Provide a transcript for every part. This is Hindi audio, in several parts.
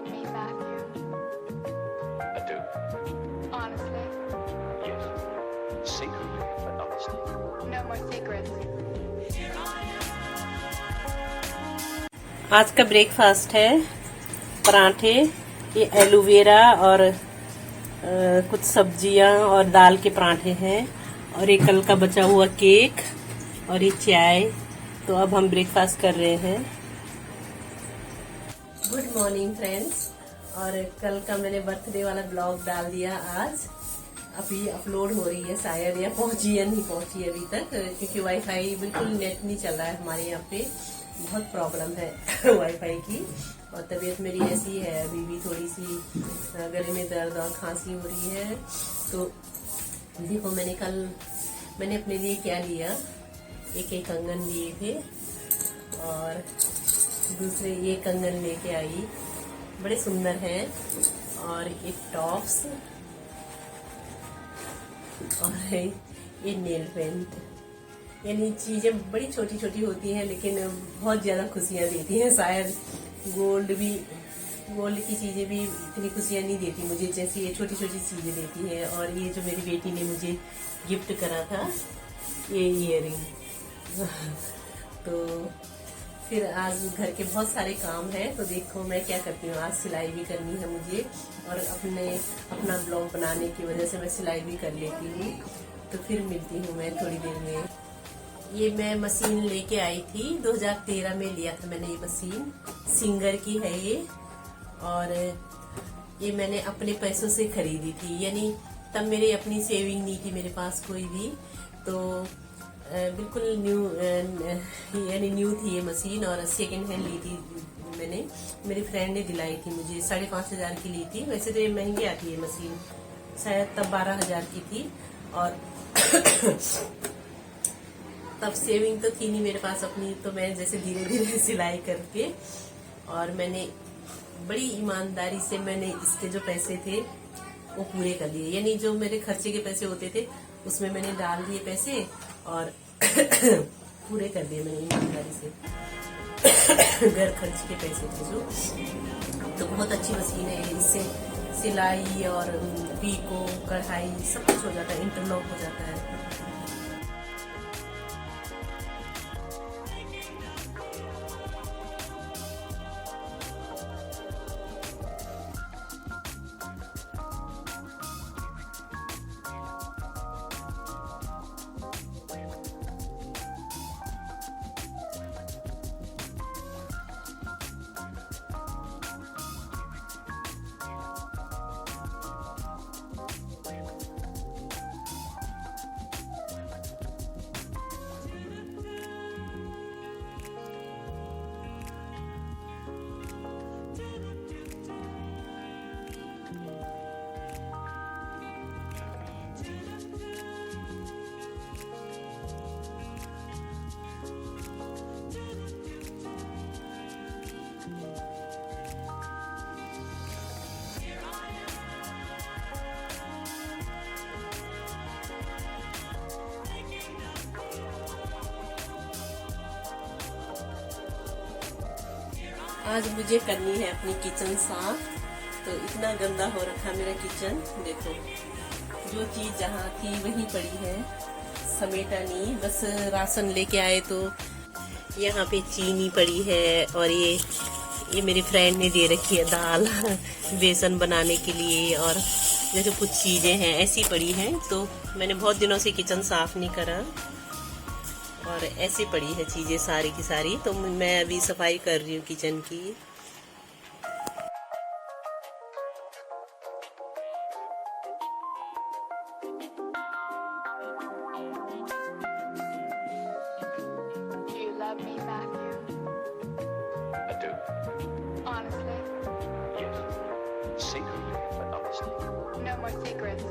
love me, Matthew? I do. Honestly? Yes. Secretly, but honestly. No more secrets. आज का ब्रेकफास्ट है पराठे, ये एलोवेरा और कुछ सब्जियां और दाल के पराठे हैं, और ये कल का बचा हुआ केक और ये चाय। तो अब हम ब्रेकफास्ट कर रहे हैं। Good morning friends. और कल का मैंने बर्थडे वाला ब्लॉग डाल दिया, आज अभी अपलोड हो रही है शायद, या पहुंची या नहीं पहुंची अभी तक, क्योंकि वाईफाई बिल्कुल नेट नहीं चल रहा है हमारे यहाँ पे, बहुत प्रॉब्लम है वाईफाई की। और तबीयत मेरी ऐसी है, अभी भी थोड़ी सी गले में दर्द और खांसी हो रही है। तो देखो मैंने अपने लिए क्या लिया, एक कंगन लिए थे और दूसरे ये कंगन लेके आई, बड़े सुंदर हैं, और एक टॉप्स और ये नेल पेंट। यानी चीजें बड़ी छोटी छोटी होती हैं लेकिन बहुत ज्यादा खुशियां देती हैं। शायद गोल्ड की चीजें भी इतनी खुशियां नहीं देती मुझे जैसी ये छोटी छोटी चीजें देती है। और ये जो मेरी बेटी ने मुझे गिफ्ट करा था, ये इयररिंग। तो फिर आज घर के बहुत सारे काम हैं, तो देखो मैं क्या करती हूँ। आज सिलाई भी करनी है मुझे, और अपना ब्लॉग बनाने की वजह से मैं सिलाई भी कर लेती हूँ। तो फिर मिलती हूँ मैं थोड़ी देर में। ये मैं मशीन लेके आई थी, 2013 में लिया था मैंने ये मशीन, सिंगर की है ये। और ये मैंने अपने पैसों से खरीदी थी, यानी तब मेरी अपनी सेविंग नहीं थी मेरे पास कोई भी। तो बिल्कुल न्यू थी ये मशीन, और सेकेंड हैंड ली थी मैंने, मेरी फ्रेंड ने दिलाई थी मुझे। 5,500 की ली थी। वैसे तो ये महंगी आती है मशीन, शायद तब 12,000 की थी। और तब सेविंग तो थी नहीं मेरे पास अपनी, तो मैं जैसे धीरे धीरे सिलाई करके, और मैंने बड़ी ईमानदारी से मैंने इसके जो पैसे थे वो पूरे कर लिए। यानी जो मेरे खर्चे के पैसे होते थे उसमें मैंने डाल दिए पैसे और पूरे कर दिए मैंने ईमानदारी से। घर खर्च के पैसे थे जो। तो बहुत अच्छी मशीन है, इससे सिलाई और पीको कढ़ाई सब कुछ हो जाता है, इंटरलॉक हो जाता है। आज मुझे करनी है अपनी किचन साफ। तो इतना गंदा हो रखा मेरा किचन, देखो जो चीज जहाँ थी वहीं पड़ी है, समेटा नहीं। बस राशन लेके आए तो यहाँ पे चीनी पड़ी है, और ये मेरी फ्रेंड ने दे रखी है दाल बेसन बनाने के लिए, और जैसे कुछ चीजें हैं ऐसी पड़ी हैं। तो मैंने बहुत दिनों से किचन साफ नहीं करा, और ऐसी पड़ी है चीजें सारी की सारी। तो मैं अभी सफाई कर रही हूँ किचन की। Do you love me, Matthew? I do. Honestly? Yes. Secretly, but honestly. No more secrets.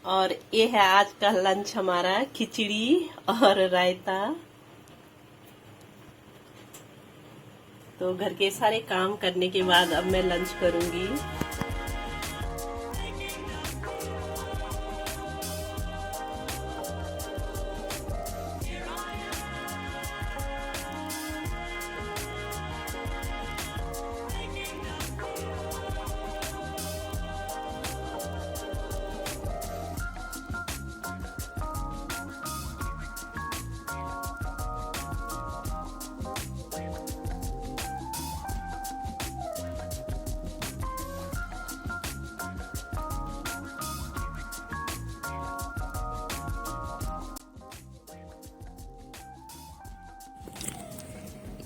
और ये है आज का लंच हमारा, खिचड़ी और रायता। तो घर के सारे काम करने के बाद अब मैं लंच करूंगी।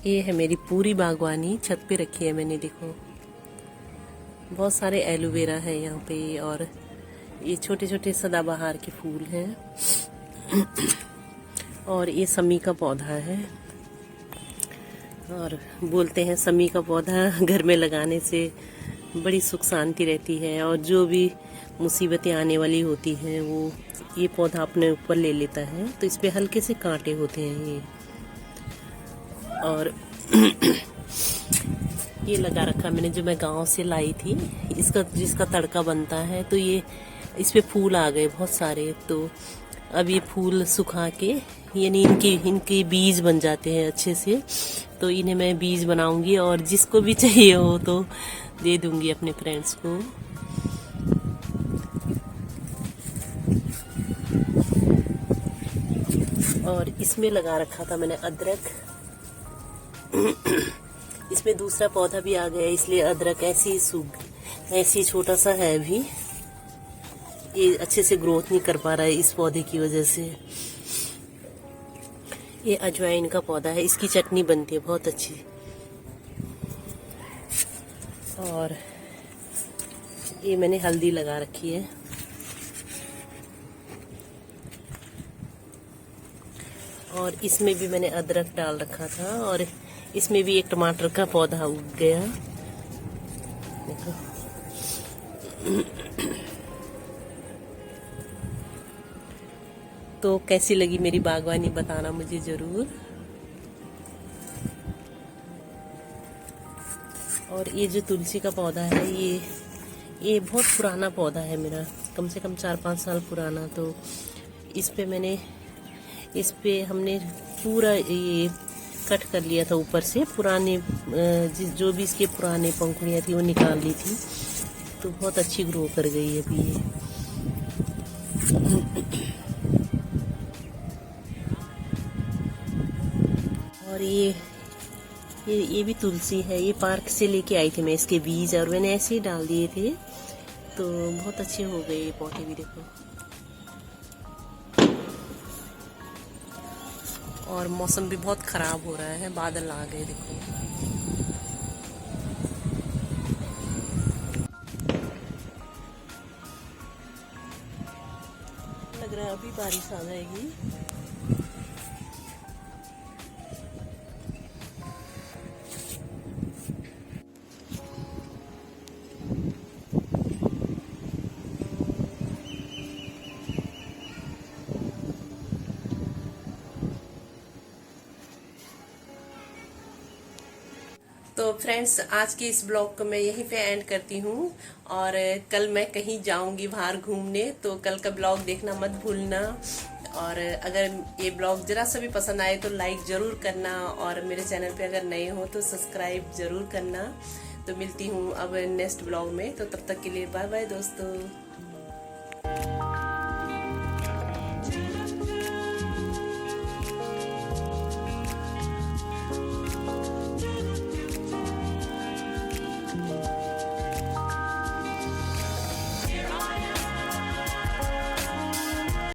ये है मेरी पूरी बागवानी, छत पे रखी है मैंने। देखो बहुत सारे एलोवेरा है यहाँ पे, और ये छोटे छोटे सदाबहार के फूल हैं और ये समी का पौधा है। और बोलते हैं समी का पौधा घर में लगाने से बड़ी सुख शांति रहती है, और जो भी मुसीबतें आने वाली होती हैं वो ये पौधा अपने ऊपर ले लेता है। तो इस पे हल्के से कांटे होते हैं ये। और ये लगा रखा मैंने, जो मैं गांव से लाई थी, इसका जिसका तड़का बनता है। तो ये इस पे फूल आ गए बहुत सारे। तो अब ये फूल सुखा के, यानी इनके बीज बन जाते हैं अच्छे से। तो इन्हें मैं बीज बनाऊंगी और जिसको भी चाहिए हो तो दे दूंगी अपने फ्रेंड्स को। और इसमें लगा रखा था मैंने अदरक। इसमें दूसरा पौधा भी आ गया, इसलिए अदरक ऐसी छोटा सा है अभी, ये अच्छे से ग्रोथ नहीं कर पा रहा है इस पौधे की वजह से। ये अजवाइन का पौधा है, इसकी चटनी बनती है बहुत अच्छी। और ये मैंने हल्दी लगा रखी है। और इसमें भी मैंने अदरक डाल रखा था, और इसमें भी एक टमाटर का पौधा उग गया। देखो तो कैसी लगी मेरी बागवानी बताना मुझे जरूर। और ये जो तुलसी का पौधा है, ये बहुत पुराना पौधा है मेरा, कम से कम 4-5 साल पुराना। तो इस पे हमने पूरा ये कट कर लिया था ऊपर से, पुराने जो भी इसके पुराने पंखुड़ियाँ थी वो निकाल ली थी। तो बहुत अच्छी ग्रो कर गई अभी ये। और ये भी तुलसी है, ये पार्क से लेके आई थी मैं इसके बीज, और मैंने ऐसे ही डाल दिए थे। तो बहुत अच्छे हो गए ये पौधे भी। देखो और मौसम भी बहुत खराब हो रहा है, बादल आ गए देखो। लग रहा है अभी बारिश आ जाएगी। तो फ्रेंड्स, आज के इस ब्लॉग को मैं यहीं पे एंड करती हूँ। और कल मैं कहीं जाऊंगी बाहर घूमने, तो कल का ब्लॉग देखना मत भूलना। और अगर ये ब्लॉग जरा सा भी पसंद आए तो लाइक जरूर करना, और मेरे चैनल पे अगर नए हो तो सब्सक्राइब जरूर करना। तो मिलती हूँ अब नेक्स्ट ब्लॉग में, तो तब तक के लिए बाय बाय दोस्तों।